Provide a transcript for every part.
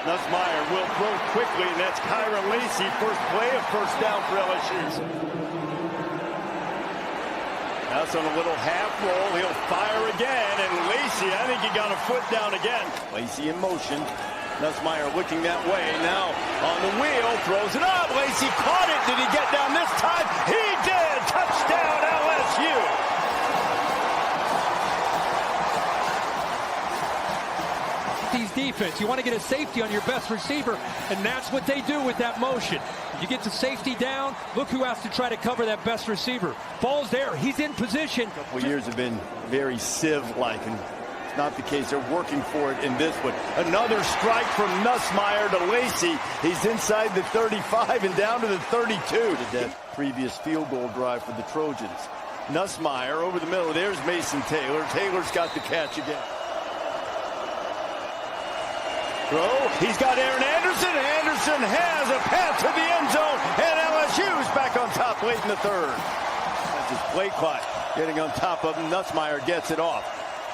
Nussmeier will throw quickly, and that's Kyron Lacey. First play of first down for LSU. That's on a little half roll. He'll fire again, and Lacey, I think he got a foot down again. Lacey in motion. Nussmeier looking that way. Now on the wheel, throws it up. Lacey caught it. Did he get down this time? He did. Touchdown LSU. Defense. You want to get a safety on your best receiver, and that's what they do with that motion. You get the safety down. Look who has to try to cover that best receiver. Ball's there. He's in position. A couple years have been very sieve-like, and it's not the case. They're working for it in this one. Another strike from Nussmeier to Lacey. He's inside the 35 and down to the 32. That previous field goal drive for the Trojans. Nussmeier over the middle. There's Mason Taylor. Taylor's got the catch again. Throw. He's got Aaron Anderson. Anderson has a pass to the end zone, and LSU's back on top late in the third. That's his play clock getting on top of him. Nussmeier gets it off.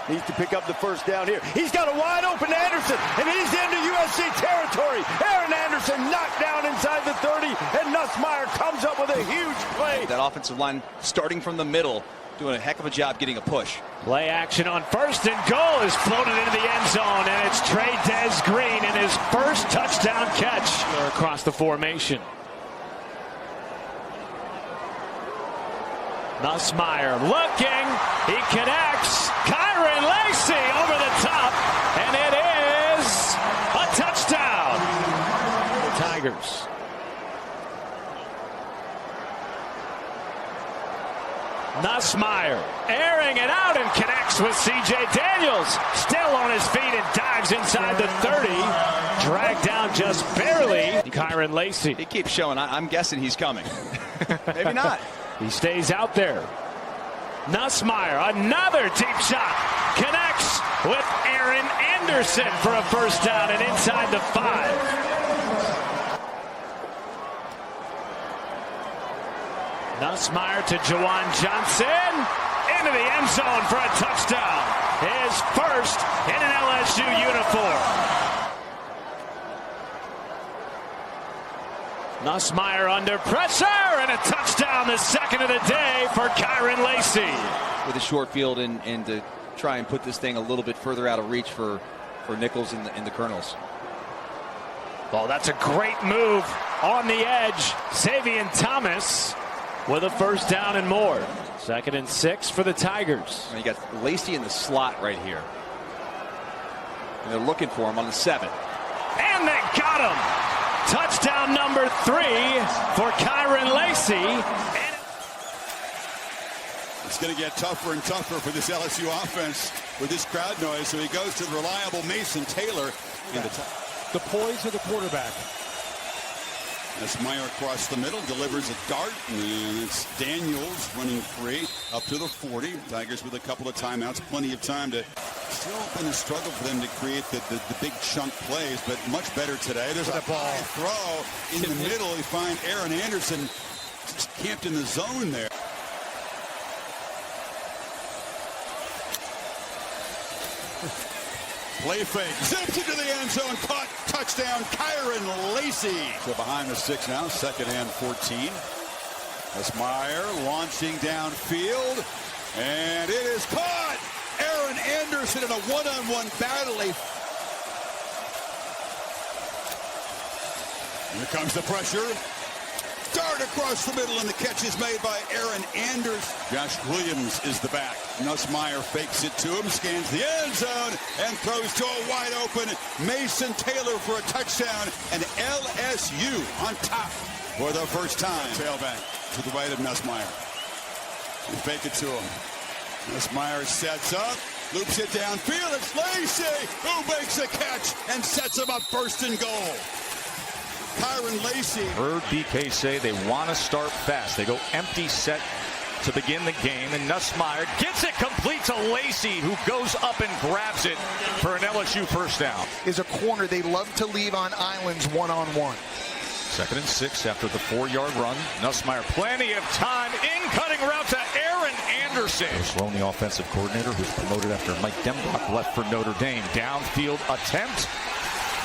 Needs to pick up the first down here. He's got a wide open Anderson, and he's into USC territory. Aaron Anderson knocked down inside the 30, and Nussmeier comes up with a huge play. That offensive line starting from the middle, doing a heck of a job getting a push. Play action on first and goal is floated into the end zone, and it's Trey Green in his first touchdown catch across the formation. Nussmeier looking, he connects, Kyron Lacey over the top, and it is a touchdown. The Tigers. Nussmeier airing it out and connects with C.J. Daniels. Still on his feet and dives inside the 30. Dragged down just barely. Kyron Lacey. He keeps showing. I'm guessing he's coming. Maybe not. He stays out there. Nussmeier, another deep shot. Connects with Aaron Anderson for a first down and inside the 5. Nussmeier to Juwan Johnson, into the end zone for a touchdown. His first in an LSU uniform. Nussmeier under pressure, and a touchdown, the second of the day for Kyron Lacey. With a short field and to try and put this thing a little bit further out of reach for Nicholls and the Colonels. Oh, that's a great move on the edge. Xavier Thomas with a first down and more. 2nd and 6 for the Tigers. And you got Lacey in the slot right here. And they're looking for him on the 7. And they got him. Touchdown number 3 for Kyron Lacey. It's going to get tougher and tougher for this LSU offense with this crowd noise. So he goes to the reliable Mason Taylor. The poise of the quarterback. Nussmeier across the middle, delivers a dart, and it's Daniels running free up to the 40. Tigers with a couple of timeouts, plenty of time to. Still been a struggle for them to create the big chunk plays, but much better today. There's a ball throw in the middle. You find Aaron Anderson just camped in the zone there. Play fake, zips into the end zone, caught, touchdown, Kyron Lacey. So behind the 6 now, 2nd and 14. Nussmeier launching downfield, and it is caught. Aaron Anderson in a one-on-one battle. Here comes the pressure. Dart across the middle, and the catch is made by Aaron Anderson. Josh Williams is the back. Nussmeier fakes it to him, scans the end zone, and throws to a wide open Mason Taylor for a touchdown. And LSU on top for the first time. Tailback to the right of Nussmeier. And fake it to him. Nussmeier sets up, loops it downfield. It's Lacey who makes a catch and sets him up 1st and goal. Kyron Lacey. Heard BK say they want to start fast. They go empty set to begin the game, and Nussmeier gets it complete to Lacey, who goes up and grabs it for an LSU first down. Is a corner they love to leave on islands one-on-one. 2nd and 6 after the 4-yard run. Nussmeier, plenty of time. In-cutting route to Aaron Anderson. Sloan, the offensive coordinator, who's promoted after Mike Dembrock left for Notre Dame. Downfield attempt.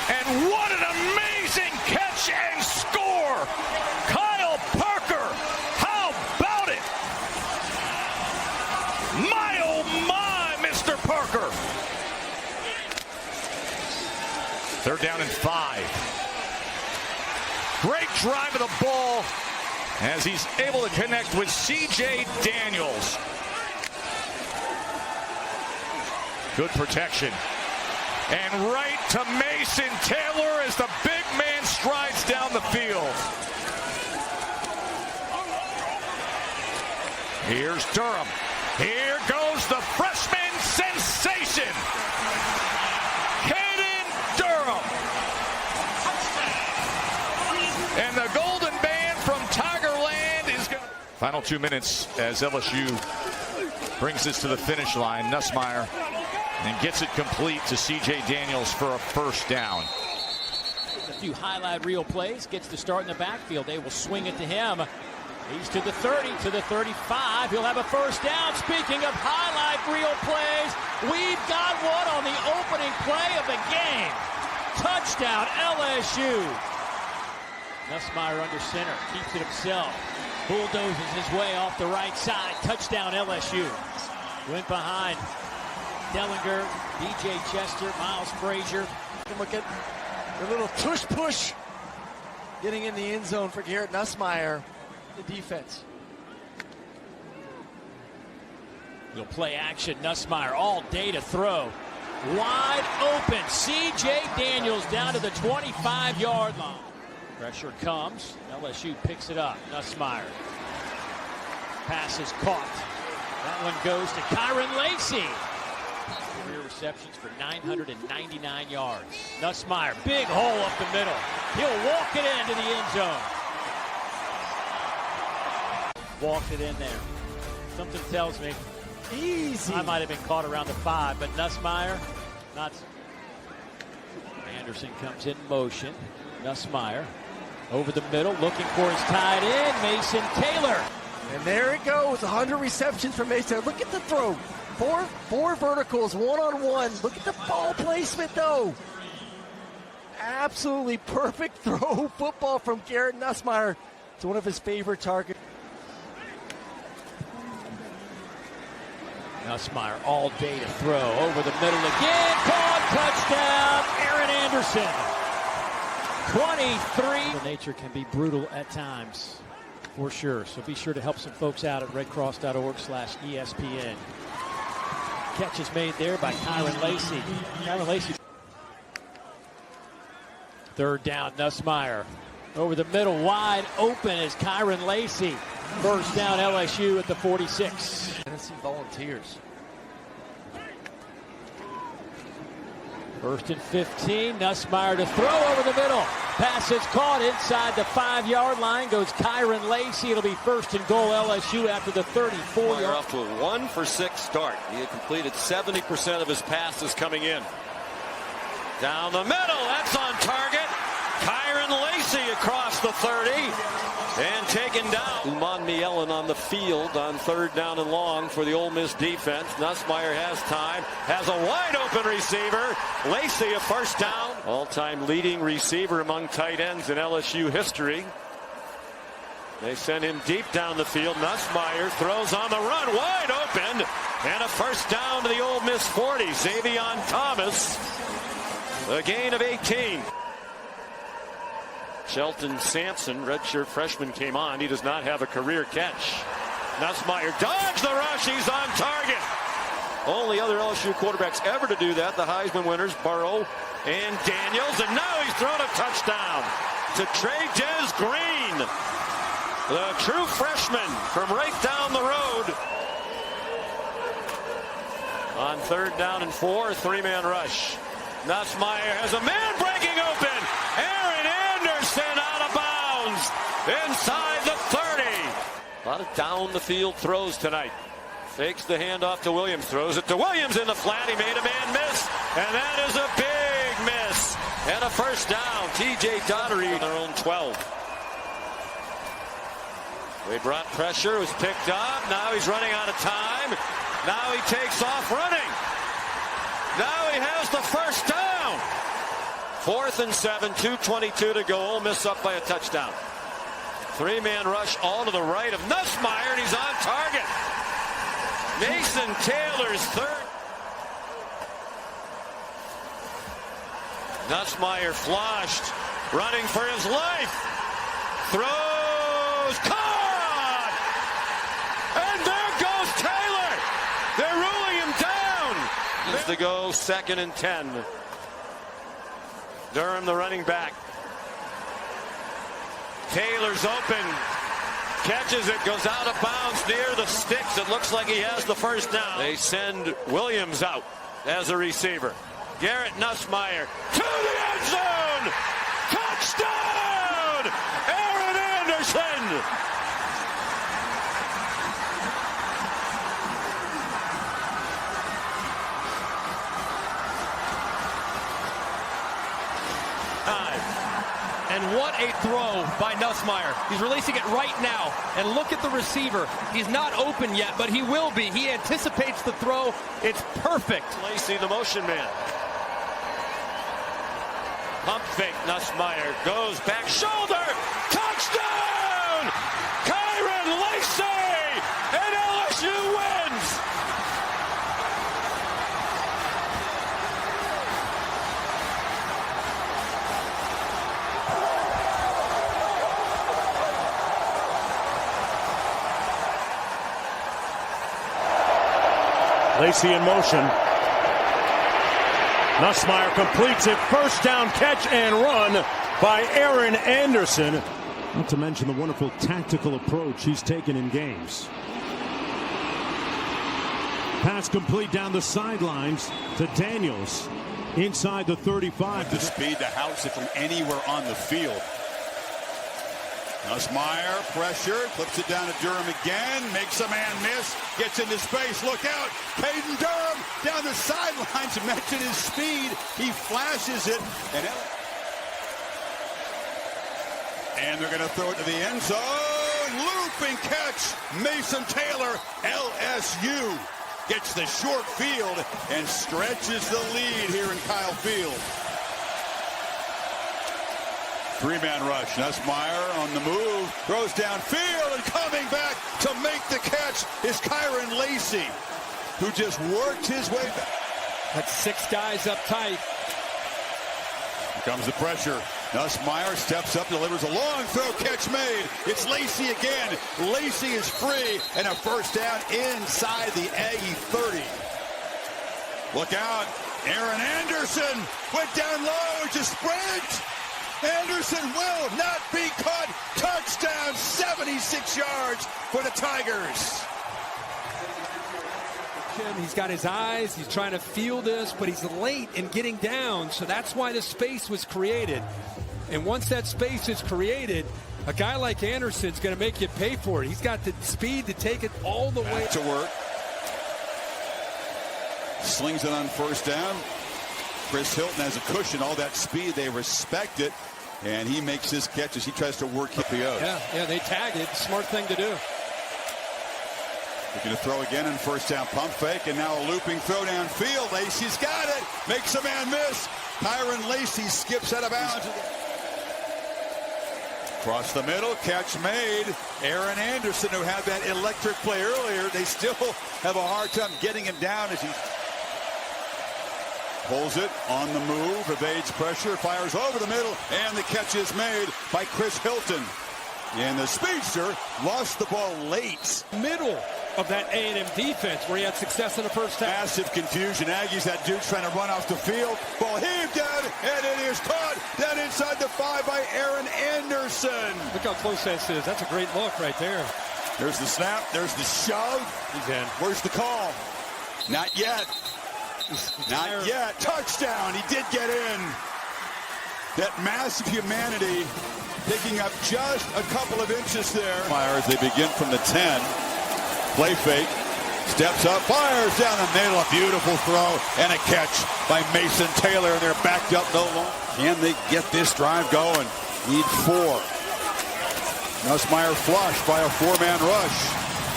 And what an amazing catch and score! Kyle Parker, how about it? My oh my, Mr. Parker. 3rd down and 5. Great drive of the ball as he's able to connect with C.J. Daniels. Good protection. And right to Mason Taylor as the big man strides down the field. Here's Durham. Here goes the freshman sensation. Caden Durham. And the Golden Band from Tigerland is going to... Final 2 minutes as LSU brings this to the finish line. Nussmeier and gets it complete to C.J. Daniels for a 1st down. A few highlight reel plays, gets the start in the backfield. They will swing it to him. He's to the 30, to the 35. He'll have a 1st down. Speaking of highlight reel plays, we've got one on the opening play of the game. Touchdown, LSU. Nussmeier under center, keeps it himself. Bulldozes his way off the right side. Touchdown, LSU. Went behind Dellinger, DJ Chester, Miles Frazier. Look at the little tush push getting in the end zone for Garrett Nussmeier, the defense. He'll play action. Nussmeier all day to throw. Wide open. C.J. Daniels down to the 25-yard line. Pressure comes. LSU picks it up. Nussmeier. Pass is caught. That one goes to Kyron Lacey. Career receptions for 999 yards. Nussmeier, big hole up the middle. He'll walk it into the end zone. Walked it in there. Something tells me Easy. I might have been caught around the 5, but Nussmeier, not. Anderson comes in motion. Nussmeier over the middle, looking for his tight end, Mason Taylor. And there it goes, 100 receptions for Mason. Look at the throw. Four verticals, one-on-one. Look at the ball placement, though. Absolutely perfect throw football from Garrett Nussmeier. It's one of his favorite targets. Nussmeier all day to throw. Over the middle again. Caught, touchdown, Aaron Anderson. 23. The nature can be brutal at times, for sure. So be sure to help some folks out at redcross.org/ESPN. Catch is made there by Kyron Lacey. Kyron Lacey. 3rd down, Nussmeier. Over the middle, wide open is Kyron Lacey. 1st down, LSU at the 46. Tennessee Volunteers. 1st and 15. Nussmeier to throw over the middle. Pass is caught inside the 5-yard line. Goes Kyron Lacey. It'll be 1st and goal LSU after the 34-yard. Off to a 1-for-6 start. He had completed 70% of his passes coming in. Down the middle. That's on target. Kyron Lacey across the 30 and taken down. Umon Mielen on the field on 3rd down and long for the Ole Miss defense. Nussmeier has time, has a wide open receiver. Lacey a 1st down. All-time leading receiver among tight ends in LSU history. They send him deep down the field. Nussmeier throws on the run, wide open, and a 1st down to the Ole Miss 40. Xavion Thomas, a gain of 18. Shelton Sampson, redshirt freshman, came on. He does not have a career catch. Nussmeier dodged the rush. He's on target. Only other LSU quarterbacks ever to do that, the Heisman winners, Burrow and Daniels. And now he's thrown a touchdown to Trey Green, the true freshman from right down the road. On 3rd down and 4, 3-man rush. Nussmeier has a man breaking open. Aaron Anderson out of bounds inside the 30. A lot of down the field throws tonight. Fakes the handoff to Williams, throws it to Williams in the flat. He made a man miss, and that is a big miss. And a 1st down. TJ Daugherty on their own 12. They brought pressure, was picked up. Now he's running out of time. Now he takes off running. Now he has the 1st down. 4th and 7, 2:22 to go. Ole Miss up by a touchdown. 3-man rush all to the right of Nussmeier, and he's on target. Mason Taylor's third. Nussmeier flushed, running for his life. Throws, caught! And there goes Taylor! They're ruling him down! It's to go 2nd and 10. Durham, the running back. Taylor's open. Catches it, goes out of bounds near the sticks. It looks like he has the first down. They send Williams out as a receiver. Garrett Nussmeier to the end zone! Touchdown! Aaron Anderson! And what a throw by Nussmeier. He's releasing it right now. And look at the receiver. He's not open yet, but he will be. He anticipates the throw. It's perfect. Lacey, the motion man. Pump fake. Nussmeier goes back shoulder. Touchdown! Kyron Lacey! And LSU wins! Lacey in motion. Nussmeier completes it. First down catch and run by Aaron Anderson. Not to mention the wonderful tactical approach he's taken in games. Pass complete down the sidelines to Daniels. Inside the 35. The speed to house it from anywhere on the field. Nussmeier, pressure, clips it down to Durham again, makes a man miss, gets into space, look out, Caden Durham down the sidelines, mentioned his speed, he flashes it, and they're going to throw it to the end zone, looping catch, Mason Taylor, LSU gets the short field and stretches the lead here in Kyle Field. 3-man rush. Nussmeier on the move, throws downfield, and coming back to make the catch is Kyron Lacey, who just worked his way back. That's 6 guys up tight. Here comes the pressure. Nussmeier steps up, delivers a long throw, catch made. It's Lacey again. Lacey is free, and a first down inside the Aggie 30. Look out. Aaron Anderson went down low to sprint. Anderson will not be caught. Touchdown, 76 yards for the Tigers. He's got his eyes. He's trying to feel this, but he's late in getting down. So that's why the space was created. And once that space is created, a guy like Anderson's going to make you pay for it. He's got the speed to take it all the way to work. Slings it on first down. Chris Hilton has a cushion, all that speed. They respect it. And he makes his catch as he tries to work POs. Yeah, they tag it. Smart thing to do. Looking to throw again in first down, pump fake, and now a looping throw downfield. Lacey's got it. Makes a man miss. Kyron Lacey skips out of bounds. Across the middle, catch made. Aaron Anderson, who had that electric play earlier, they still have a hard time getting him down as he pulls it on the move, evades pressure, fires over the middle, and the catch is made by Chris Hilton. And the speedster lost the ball late. Middle of that A&M defense where he had success in the first half. Massive confusion. Aggies, that dude trying to run off the field. Ball heaved down, and it is caught down inside the 5 by Aaron Anderson. Look how close this is. That's a great look right there. There's the snap. There's the shove. He's in. Where's the call? Not yet. Not yet. Touchdown. He did get in. That massive humanity picking up just a couple of inches there. Fires, they begin from the 10. Play fake. Steps up. Fires down the middle. A beautiful throw and a catch by Mason Taylor. And they're backed up no longer. Can they get this drive going? Need 4. Nussmeier flushed by a 4-man rush.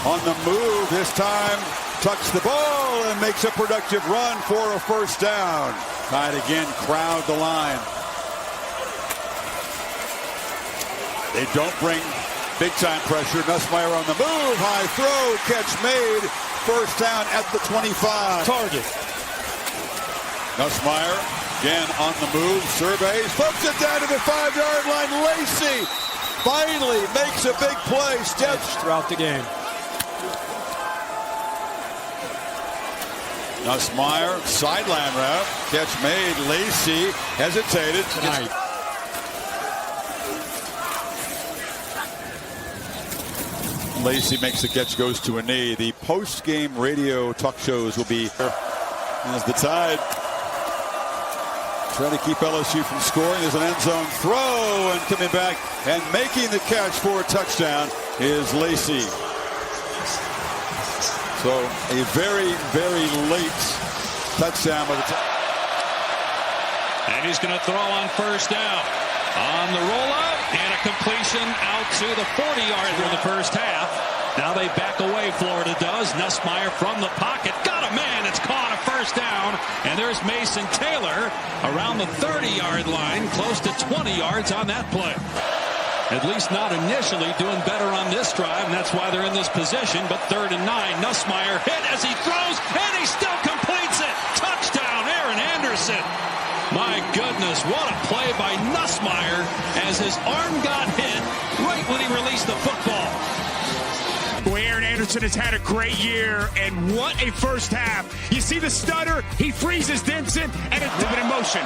On the move this time. Tucks the ball and makes a productive run for a first down. Tied again, crowd the line. They don't bring big-time pressure. Nussmeier on the move. High throw. Catch made. First down at the 25. Target. Nussmeier again on the move. Surveys. Flips it down to the 5-yard line. Lacey finally makes a big play. Steps throughout the game. Nussmeier, sideline route. Catch made. Lacey hesitated. Tonight. Lacey makes the catch, goes to a knee. The post-game radio talk shows will be as the Tide trying to keep LSU from scoring. There's an end zone throw, and coming back and making the catch for a touchdown is Lacey. So a very, very late touchdown. And he's going to throw on first down. On the rollout and a completion out to the 40-yard for the first half. Now they back away, Florida does. Nussmeier from the pocket. Got a man. It's caught a first down. And there's Mason Taylor around the 30-yard line, close to 20 yards on that play. At least not initially, doing better on this drive, and that's why they're in this position. But 3rd and 9, Nussmeier hit as he throws, and he still completes it. Touchdown, Aaron Anderson. My goodness, what a play by Nussmeier as his arm got hit right when he released the football. Aaron Anderson has had a great year, and what a first half. You see the stutter, he freezes Denson, and it's in motion.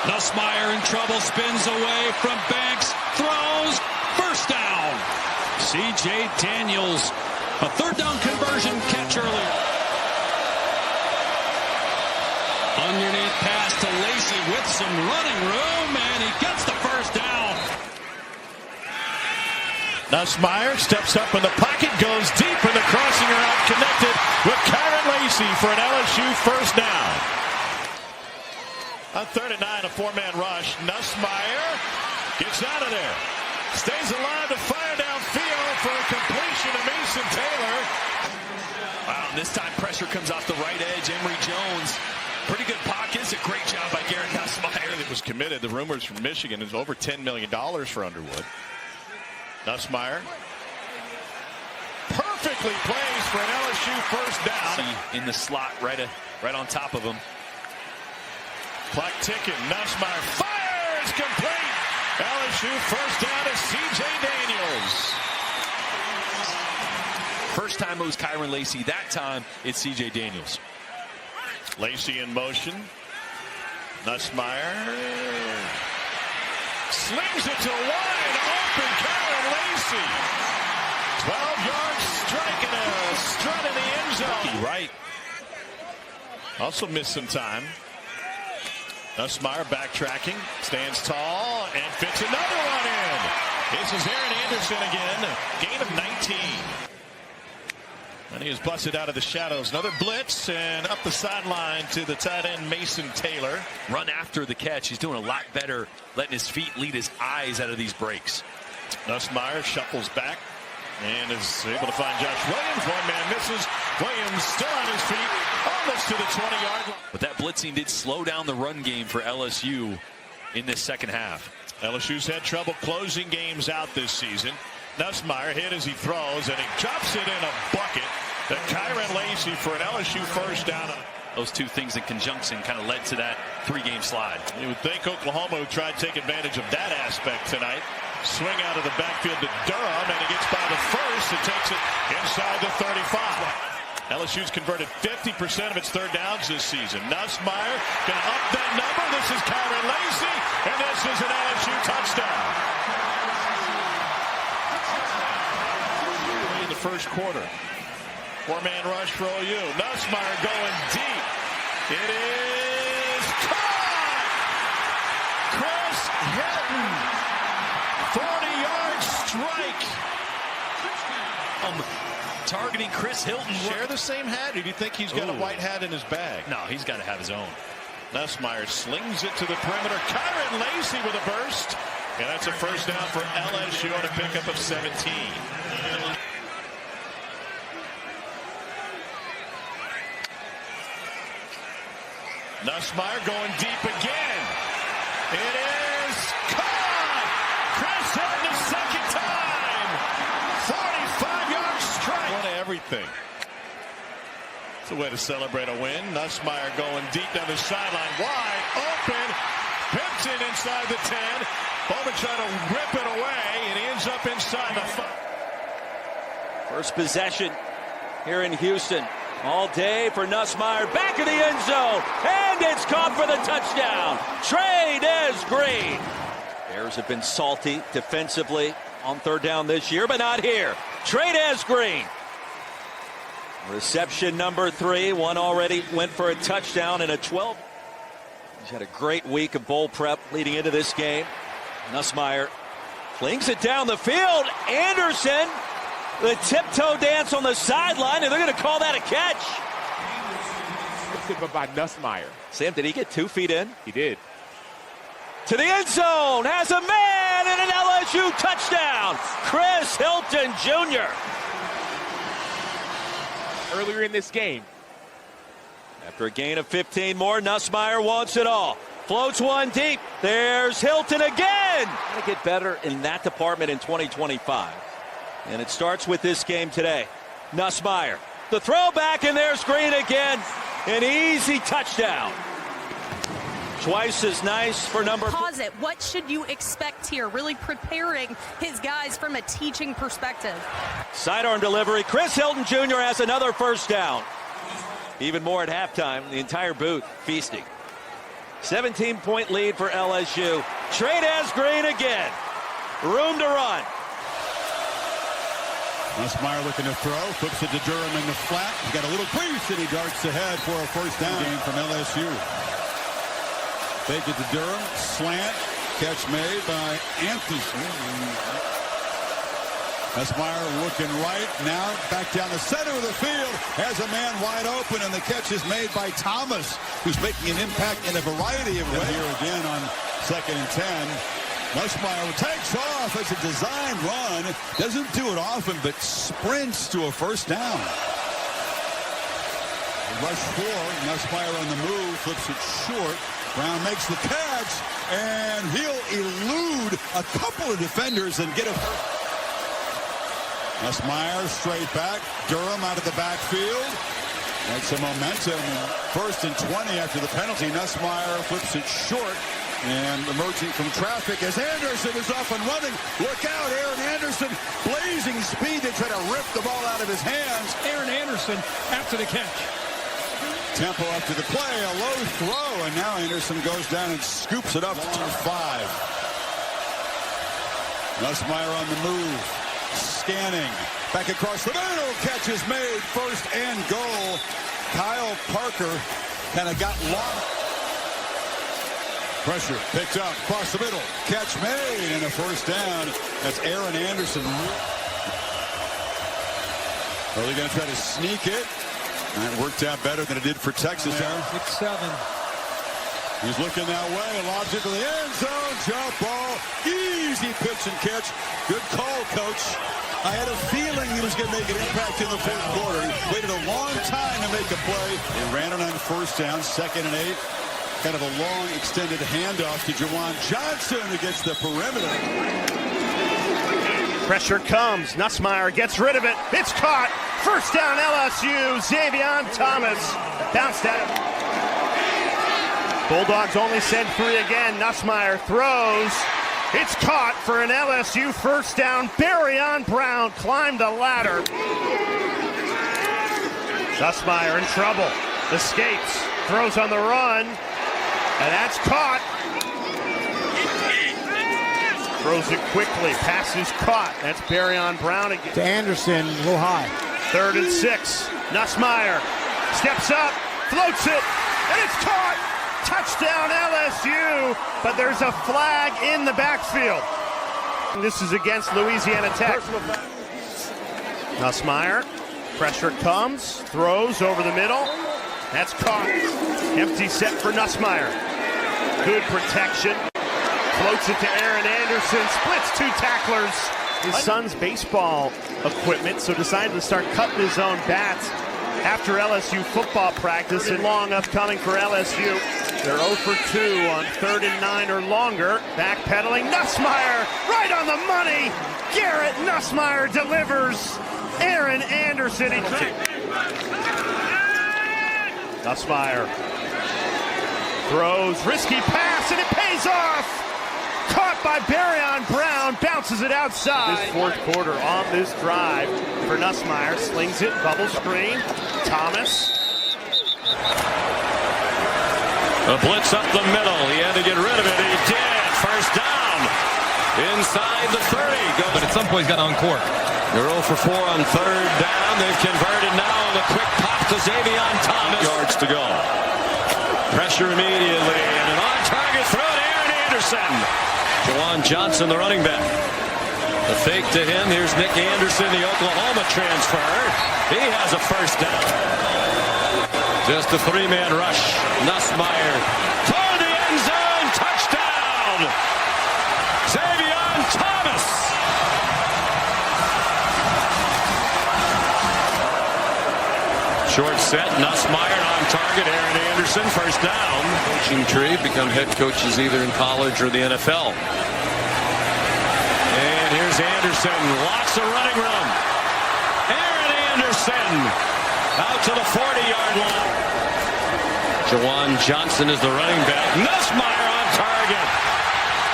Nussmeier in trouble, spins away from Banks, throws, first down. C.J. Daniels, a 3rd down conversion catch earlier. Underneath pass to Lacey with some running room, and he gets the first down. Nussmeier steps up in the pocket, goes deep, and the crossing route connected with Kyron Lacey for an LSU first down. On 3rd and 9, a 4-man rush. Nussmeier gets out of there. Stays alive to fire downfield for a completion to Mason Taylor. Wow, and this time pressure comes off the right edge. Emory Jones. Pretty good pockets. A great job by Garrett Nussmeier. It was committed. The rumors from Michigan is over $10 million for Underwood. Nussmeier perfectly plays for an LSU first down. In the slot right on top of him. Clock ticking. Nussmeier fires complete. LSU first down to C.J. Daniels. First time it was Kyron Lacey. That time it's C.J. Daniels. Lacey in motion. Nussmeier slings it to wide open Kyron Lacey. 12-yard strike and a strut in the end zone. Right. Also missed some time. Nussmeier backtracking, stands tall, and fits another one in. This is Aaron Anderson again, gain of 19. And he is busted out of the shadows. Another blitz, and up the sideline to the tight end, Mason Taylor. Run after the catch. He's doing a lot better letting his feet lead his eyes out of these breaks. Nussmeier shuffles back and is able to find Josh Williams. One man misses. Williams still on his feet, almost to the 20-yard line. But that blitzing did slow down the run game for LSU in this second half. LSU's had trouble closing games out this season. Nussmeier hit as he throws, and he drops it in a bucket to Kyron Lacey for an LSU first down. Those two things in conjunction kind of led to that 3-game slide. You would think Oklahoma would try to take advantage of that aspect tonight. Swing out of the backfield to Durham, and he gets by the first and takes it inside the 35. LSU's converted 50% of its 3rd downs this season. Nussmeier going to up that number. This is Kyron Lacey, and this is an LSU touchdown. In the first quarter, 4-man rush for OU. Nussmeier going deep. It is caught. Chris Hilton, 40-yard strike. Targeting Chris Hilton. Share the same hat, or do you think he's got a white hat in his bag? No, he's got to have his own. Nussmeier slings it to the perimeter. Kyron Lacey with a burst. And that's a first down for LSU on a pickup of 17. Nussmeier going deep again. It is caught. thing. It's a way to celebrate a win. Nussmeier going deep down the sideline, wide open. Pimpton inside the 10. Bowman trying to rip it away, and he ends up inside the 5. First possession here in Houston. All day for Nussmeier. Back of the end zone. And it's caught for the touchdown. Trey Green. Bears have been salty defensively on third down this year, but not here. Trey Green. Reception number 3. One already went for a touchdown and a 12. He's had a great week of bowl prep leading into this game. Nussmeier flings it down the field. Anderson, the tiptoe dance on the sideline, and they're going to call that a catch. By Nussmeier. Sam, did he get 2 feet in? He did. To the end zone, has a man, and an LSU touchdown. Chris Hilton Jr. Earlier in this game. After a gain of 15 more, Nussmeier wants it all. Floats one deep. There's Hilton again. Got to get better in that department in 2025. And it starts with this game today. Nussmeier, the throwback, and there's Green again. An easy touchdown. Twice as nice for number. Pause it. What should you expect here? Really preparing his guys from a teaching perspective. Sidearm delivery. Chris Hilton Jr. has another first down. Even more at halftime. The entire booth feasting. 17-point lead for LSU. Trey Green again. Room to run. Nussmeier looking to throw, flips it to Durham in the flat. He's got a little crease, and he darts ahead for a first down game from LSU. Fake it to Durham, slant, catch made by Anderson. Nussmeier looking right, now back down the center of the field, has a man wide open, and the catch is made by Thomas, who's making an impact in a variety of ways. Here again on 2nd and 10. Nussmeier takes off as a design run. Doesn't do it often, but sprints to a first down. Rush 4. Nussmeier on the move, flips it short. Brown makes the catch, and he'll elude a couple of defenders and get a first. Nussmeier straight back. Durham out of the backfield. That's some momentum. 1st and 20 after the penalty. Nussmeier flips it short. And emerging from traffic as Anderson is off and running. Look out, Aaron Anderson, blazing speed to try to rip the ball out of his hands. Aaron Anderson after the catch. Tempo after the play, a low throw, and now Anderson goes down and scoops it up to 5. Nussmeier on the move, scanning, back across the middle, catch is made, 1st and goal. Kyle Parker kind of got lost. Pressure picked up across the middle. Catch made and a first down. That's Aaron Anderson. Are they going to try to sneak it? And it worked out better than it did for Texas. 6-7. He's looking that way. Lobs it to the end zone. Jump ball. Easy pitch and catch. Good call, Coach. I had a feeling he was going to make an impact in the 4th quarter. He waited a long time to make a play. They ran it on first down, 2nd and 8. Kind of a long extended handoff to Jawan Johnson who gets the perimeter. Pressure comes. Nussmeier gets rid of it. It's caught. First down LSU. Xavion Thomas bounced out. Bulldogs only send 3 again. Nussmeier throws. It's caught for an LSU first down. Barryon Brown climbed the ladder. Nussmeier in trouble. Escapes. Throws on the run. And that's caught. Throws it quickly. Pass is caught. That's Barryon Brown again. To Anderson, a little high. 3rd and 6. Nussmeier steps up, floats it, and it's caught. Touchdown LSU, but there's a flag in the backfield. This is against Louisiana Tech. Nussmeier, pressure comes, throws over the middle. That's caught. Empty set for Nussmeier. Good protection. Floats it to Aaron Anderson. Splits 2 tacklers. His son's baseball equipment, so decided to start cutting his own bats after LSU football practice. And long upcoming for LSU. They're 0 for 2 on 3rd and 9 or longer. Backpedaling. Nussmeier right on the money. Garrett Nussmeier delivers. Aaron Anderson. Nussmeier throws, risky pass, and it pays off. Caught by Barrion Brown, bounces it outside. This fourth quarter on this drive for Nussmeier. Slings it, bubble screen. Thomas. A blitz up the middle. He had to get rid of it. He did. First down. Inside the 30. But at some point he's got to uncork. They're 0 for 4 on third down. They've converted now. The quick pop to Xavier Thomas. Yards to go. Pressure immediately. And an on-target throw to Aaron Anderson. Juwan Johnson, the running back. The fake to him. Here's Nick Anderson, the Oklahoma transfer. He has a first down. Just a three-man rush. Nussmeier toward the end zone. Touchdown. Xavier Thomas. Short set. Nussmeier on target. Aaron Anderson, first down. Coaching tree. Become head coaches either in college or the NFL. And here's Anderson. Lots of running room. Aaron Anderson out to the 40-yard line. Juwan Johnson is the running back. Nussmeier on target.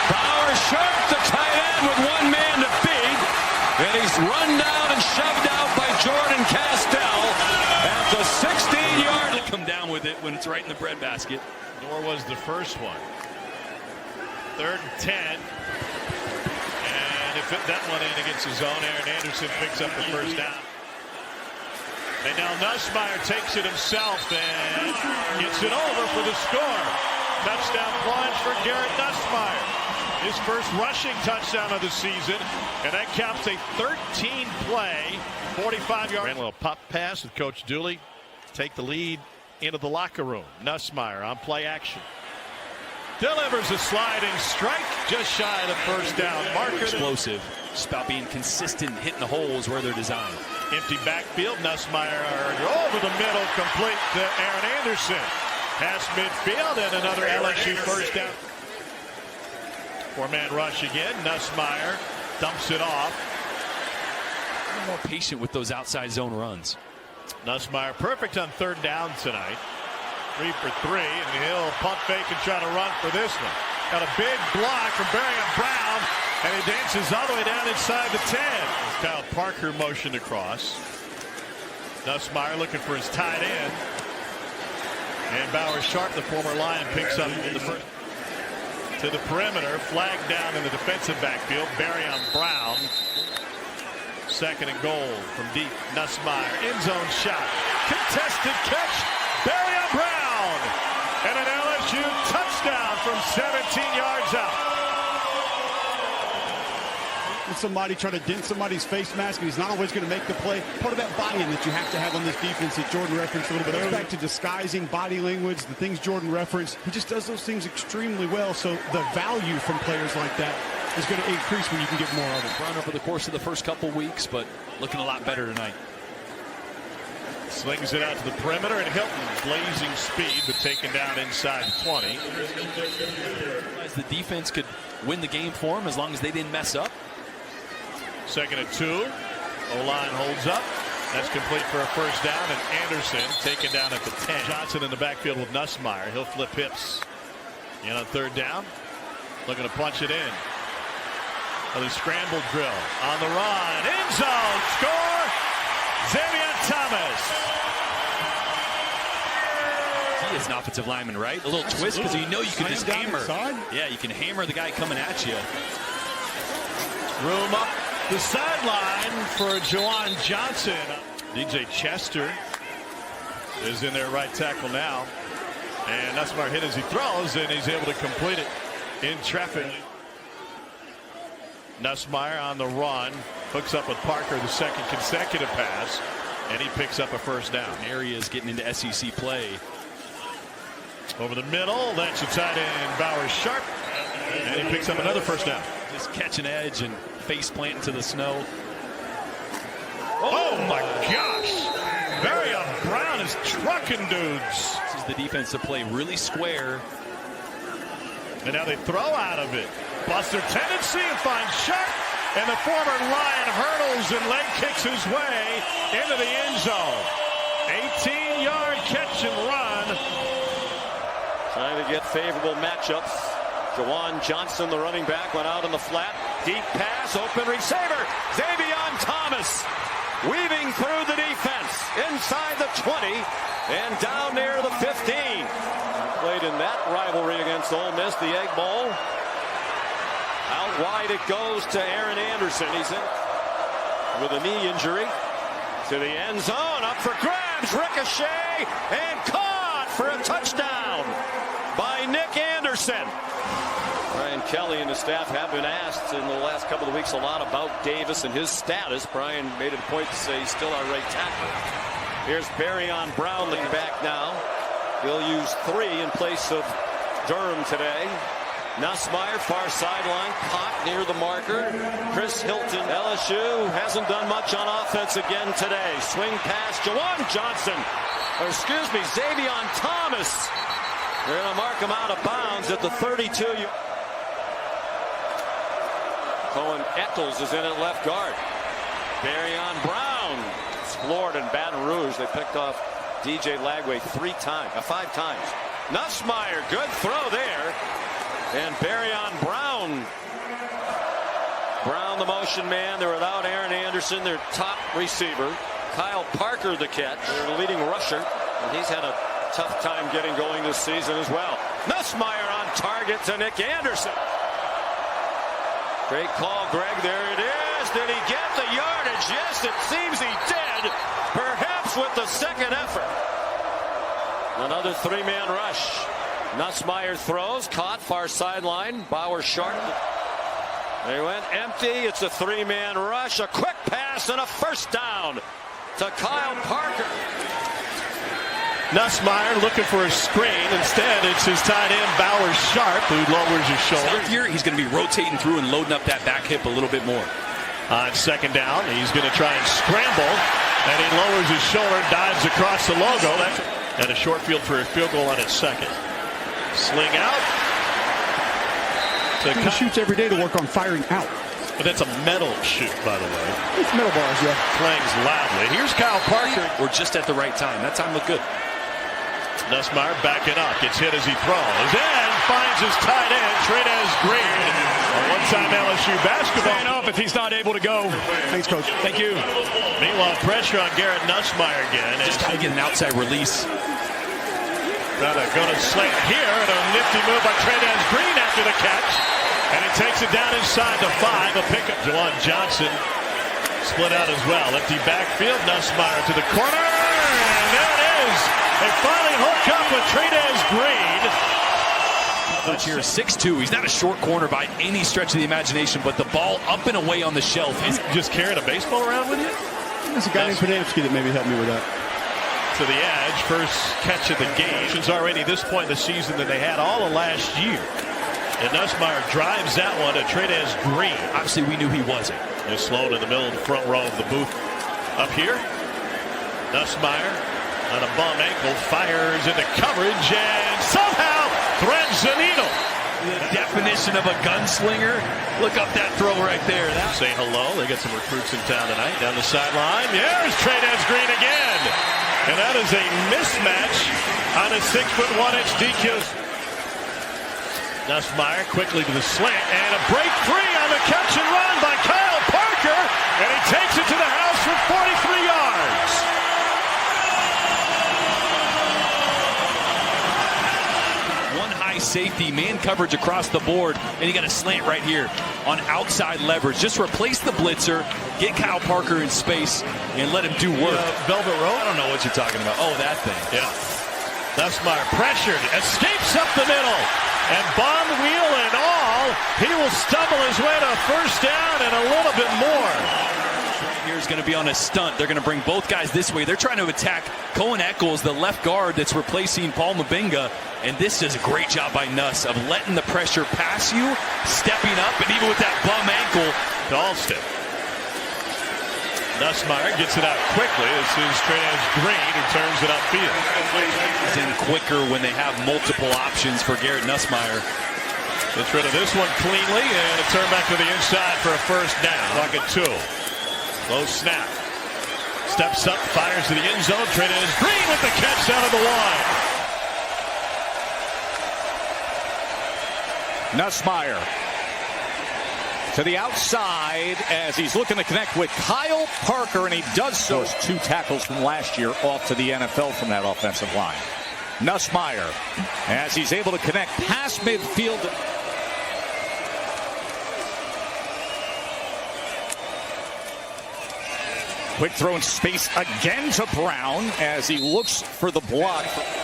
Bauer Sharp, the tight end, with one man to beat. And he's run down and shoved out by Jordan Castell at the 16-yard line. Come down with it when it's right in the breadbasket. Nor was the first one. 3rd and 10. And if that one in against his own, Aaron Anderson picks up the first down. And now Nussmeier takes it himself and gets it over for the score. Touchdown plunge for Garrett Nussmeier. His first rushing touchdown of the season. And that counts a 13-play, 45-yard. Ran a little pop pass with Coach Dooley. Take the lead into the locker room. Nussmeier on play action. Delivers a sliding strike just shy of the first down marker. Explosive. Just about being consistent, hitting the holes where they're designed. Empty backfield. Nussmeier over the middle, complete to Aaron Anderson. Pass midfield and another LSU first down. 4-man rush again. Nussmeier dumps it off. More patient with those outside zone runs. Nussmeier perfect on third down tonight. 3 for 3, and he'll pump fake and try to run for this one. Got a big block from Barrion Brown, and he dances all the way down inside the 10. Kyle Parker motioned across. Nussmeier looking for his tight end. And Bauer Sharp, the former Lion, picks up in the first. To the perimeter, flag down in the defensive backfield. Barrion Brown. 2nd and goal from deep. Nussmeier, end zone shot. Contested catch. Barrion Brown. And an LSU touchdown from 17 yards out. Somebody try to dent somebody's face mask, and he's not always going to make the play. Part of that buy-in that you have to have on this defense that Jordan referenced a little bit earlier. Back to disguising body language, the things Jordan referenced. He just does those things extremely well, so the value from players like that is going to increase when you can get more of it. Run over the course of the first couple weeks, but looking a lot better tonight. Slings it out to the perimeter, and Hilton blazing speed, but taken down inside 20. The defense could win the game for him as long as they didn't mess up. 2nd and 2. O-line holds up. That's complete for a first down, and Anderson taken down at the 10. Johnson in the backfield with Nussmeier. He'll flip hips. In on third down. Looking to punch it in. Another scramble drill. On the run. End zone. Score. Xavier Thomas. He is an offensive lineman, right? A little twist because you know you can just hammer. Yeah, you can hammer the guy coming at you. Room up the sideline for Juwan Johnson. DJ Chester is in there right tackle now. And Nussmeier hit as he throws, and he's able to complete it in traffic. Nussmeier on the run. Hooks up with Parker, the 2nd consecutive pass. And he picks up a first down. Areas getting into SEC play. Over the middle. That's a tight end, Bauer Sharp. And he picks up another first down. Just catch an edge and face plant into the snow. Oh my gosh. Barrion Brown is trucking dudes. This is the defense to play really square. And now they throw out of it. Buster tendency and finds Sharp. and the former Lion hurdles and leg kicks his way into the end zone. 18-yard catch and run. Trying to get favorable matchups. Jawan Johnson, the running back, went out in the flat. Deep pass, open receiver. Xavion Thomas weaving through the defense inside the 20 and down near the 15. Played in that rivalry against Ole Miss, the Egg Bowl. Out wide it goes to Aaron Anderson. He's in with a knee injury. To the end zone, up for grabs, ricochet, and caught for a touchdown by Nick Anderson. Brian Kelly and the staff have been asked in the last couple of weeks a lot about Davis and his status. Brian made it a point to say he's still our right tackle. Here's Barryon Brown leaning back now. He'll use 3 in place of Durham today. Nussmeier, far sideline, caught near the marker. Chris Hilton, LSU hasn't done much on offense again today. Swing pass, Jawan Johnson, or excuse me, Xavion Thomas. They're going to mark him out of bounds at the 32. Cohen Nicholls is in at left guard. Barryon Brown explored in Baton Rouge. They picked off DJ Lagway 5 times. Nussmeier, good throw there. And Barryon Brown. Brown, the motion man. They're without Aaron Anderson, their top receiver. Kyle Parker, the catch, their leading rusher. And he's had a tough time getting going this season as well. Nussmeier on target to Nick Anderson. Great call, Greg. There it is. Did he get the yardage? Yes, it seems he did. Perhaps with the second effort. Another 3-man rush. Nussmeier throws, caught far sideline. Bauer sharp. They went empty. It's a 3-man rush. A quick pass and a first down to Kyle Parker. Nussmeier looking for a screen. Instead, it's his tight end, Bauer Sharp, who lowers his shoulder. Here, he's going to be rotating through and loading up that back hip a little bit more. On second down, he's going to try and scramble, and he lowers his shoulder, dives across the logo. And a short field for a field goal on its second. Sling out. He shoots every day to work on firing out. But that's a metal shoot, by the way. It's metal bars, yeah. Clangs loudly. Here's Kyle Parker. Or just at the right time. That time looked good. Nussmeier backing up. Gets hit as he throws. And finds his tight end, Tradez Green. A one-time LSU basketball. Staying off if he's not able to go. Thanks, Coach. Thank you. Meanwhile, pressure on Garrett Nussmeier again. Just got to get an outside release. Going to slant here, and a nifty move by Tradez Green after the catch. And he takes it down inside the 5. A pickup. Jawan Johnson split out as well. Empty backfield. Nussmeier to the corner. And there it is. They finally hook up with Tradez Green. Coach here is 6'2". He's not a short corner by any stretch of the imagination, but the ball up and away on the shelf. Is just carrying a baseball around with you? There's a guy named Podamski that maybe helped me with that. To the edge, first catch of the game. It's already this point in the season that they had all of last year. And Nussmeier drives that one to Tradez Green. Obviously, we knew he wasn't. They're slowed in the middle of the front row of the booth. Up here, Nussmeier on a bum ankle, fires into coverage, and somehow threads the needle. The definition of a gunslinger. Look up that throw right there. Say hello. They got some recruits in town tonight. Down the sideline. There's Tradez Green again. And that is a mismatch on a 6'1" DQ. Nussmeier quickly to the slant, and a break free on the catch and run by Kyle Parker, and he takes it to the house for 43 yards. One high safety, man coverage across the board, and you got a slant right here on outside leverage. Just replace the blitzer, get Kyle Parker in space, and let him do work. Velvet rope? I don't know what you're talking about. Oh, that thing. Yeah. Nussmeier pressured, escapes up the middle, and Bond wheel and all, he will stumble his way to first down and a little bit more. Here's going to be on a stunt. They're going to bring both guys this way. They're trying to attack Cohen Nicholls, the left guard that's replacing Paul Mabinga. And this is a great job by Nuss of letting the pressure pass you, stepping up, and even with that bum ankle. Dalston. Nussmeier gets it out quickly. This is Tradez Green who turns it upfield. It's in quicker when they have multiple options for Garrett Nussmeier. Gets rid of this one cleanly, and a turn back to the inside for a first down. Like a 2. Low snap. Steps up, fires to the end zone. Tradez Green with the catch down at the line. Nussmeier to the outside as he's looking to connect with Kyle Parker, and he does so. 2 tackles from last year off to the NFL from that offensive line. Nussmeier, as he's able to connect past midfield. Quick throw in space again to Brown as he looks for the block.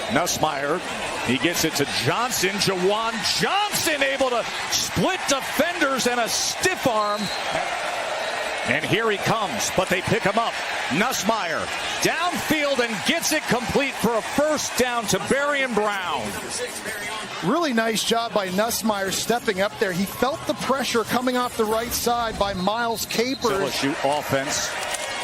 Nussmeier, he gets it to Johnson. Jawan Johnson able to split defenders and a stiff arm. And here he comes, but they pick him up. Nussmeier downfield and gets it complete for a first down to Berrien Brown. Really nice job by Nussmeier stepping up there. He felt the pressure coming off the right side by Miles Capers. LSU offense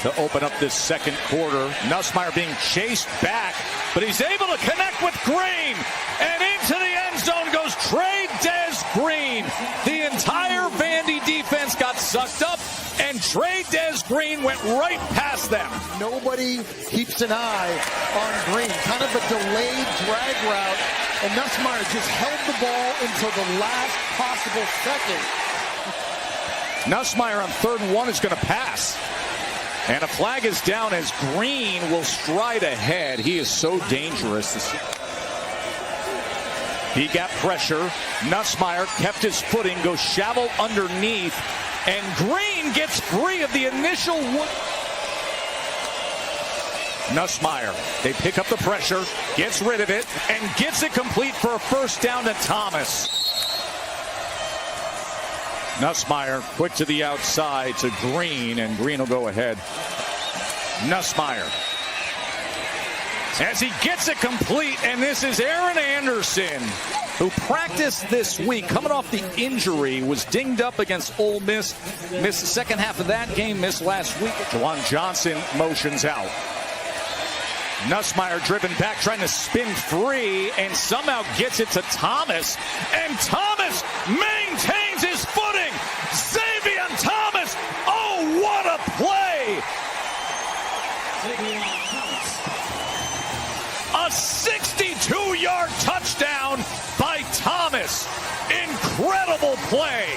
to open up this second quarter. Nussmeier being chased back, but he's able to connect with Green. And into the end zone goes Tradez Green. The entire Vandy defense got sucked up, and Tradez Green went right past them. Nobody keeps an eye on Green. Kind of a delayed drag route, and Nussmeier just held the ball until the last possible second. Nussmeier on 3rd and 1 is going to pass. And a flag is down as Green will stride ahead. He is so dangerous. He got pressure. Nussmeier kept his footing, goes shallow underneath, and Green gets free of the initial one. Nussmeier, they pick up the pressure, gets rid of it, and gets it complete for a first down to Thomas. Nussmeier quick to the outside to Green, and Green will go ahead. Nussmeier as he gets it complete, and this is Aaron Anderson, who practiced this week, coming off the injury, was dinged up against Ole Miss, missed the second half of that game, missed last week. Jawan Johnson motions out. Nussmeier driven back, trying to spin free, and somehow gets it to Thomas, and Thomas maintains his footing. Xavier Thomas, oh, what a play! A 62-yard touchdown by Thomas. Incredible play.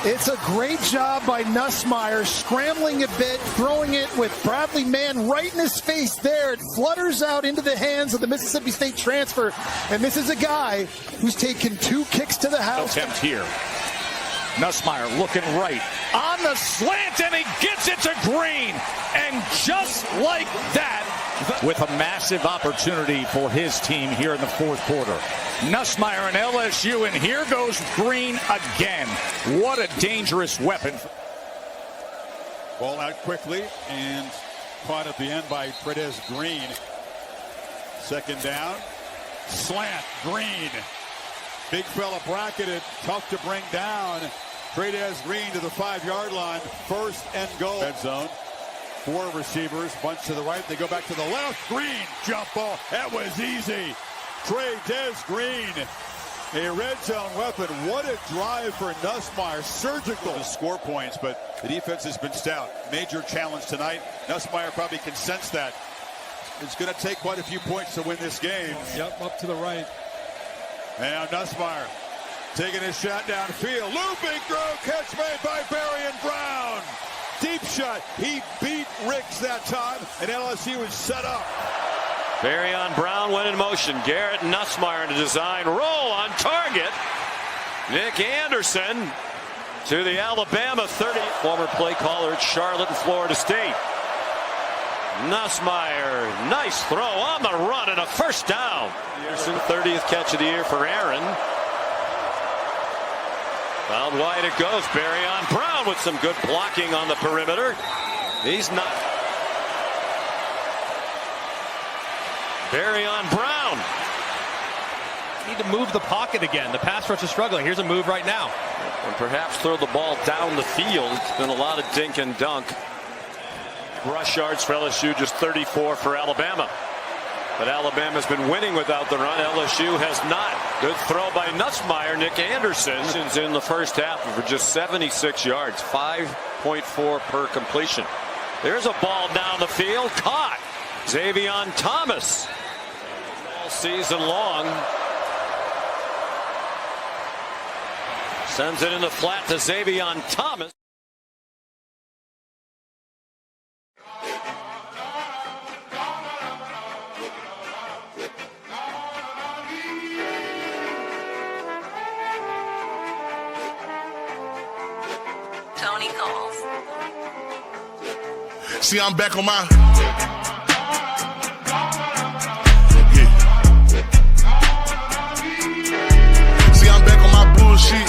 It's a great job by Nussmeier, scrambling a bit, throwing it with Bradley Mann right in his face there. It flutters out into the hands of the Mississippi State transfer. And this is a guy who's taken 2 kicks to the house. Attempt here. Nussmeier looking right on the slant, and he gets it to Green. And just like that, with a massive opportunity for his team here in the 4th quarter. Nussmeier and LSU, and here goes Green again. What a dangerous weapon. Ball out quickly and caught at the end by Tradez Green. 2nd down. Slant. Green. Big fella bracketed. Tough to bring down. Tradez Green to the 5-yard line. 1st and goal. Red zone. 4 receivers. Bunch to the right. They go back to the left. Green. Jump ball. That was easy. Tradez Green. A red zone weapon. What a drive for Nussmeier. Surgical to score points, but the defense has been stout. Major challenge tonight. Nussmeier probably can sense that. It's going to take quite a few points to win this game. Yep, up to the right. And Nussmeier taking his shot downfield. Looping throw. Catch made by Berrien Brown. Deep shot. He beat Ricks that time, and LSU is set up. Berrien Brown went in motion. Garrett Nussmeier in a design roll on target. Nick Anderson to the Alabama 30. Former play caller at Charlotte and Florida State. Nussmeier, nice throw on the run and a first down. Anderson, 30th catch of the year for Aaron. Found wide it goes. Berrien Brown with some good blocking on the perimeter. He's not. Berrien Brown. Need to move the pocket again. The pass rush is struggling. Here's a move right now. And perhaps throw the ball down the field. It's been a lot of dink and dunk. Rush yards for LSU, just 34 for Alabama. But Alabama's been winning without the run. LSU has not. Good throw by Nussmeier. Nick Anderson is in the first half for just 76 yards, 5.4 per completion. There's a ball down the field, caught. Xavion Thomas. All season long. Sends it in the flat to Xavion Thomas. Nicholls. See, I'm back on my. See, I'm back on my bullshit.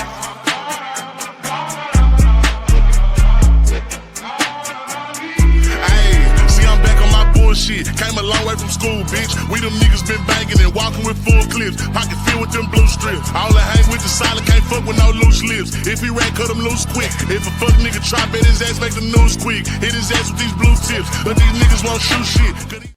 Ayy, see, I'm back on my bullshit. Came a long way from school, bitch. We them niggas been banging and walking with full clips. Pocket filled with them blue strips. All I hang with the silent, can't fuck with no loose lips. If he rat, cut him loose quick. If a fuck nigga try, bet his ass make the news quick. Hit his ass with these blue tips. But these niggas won't shoot shit.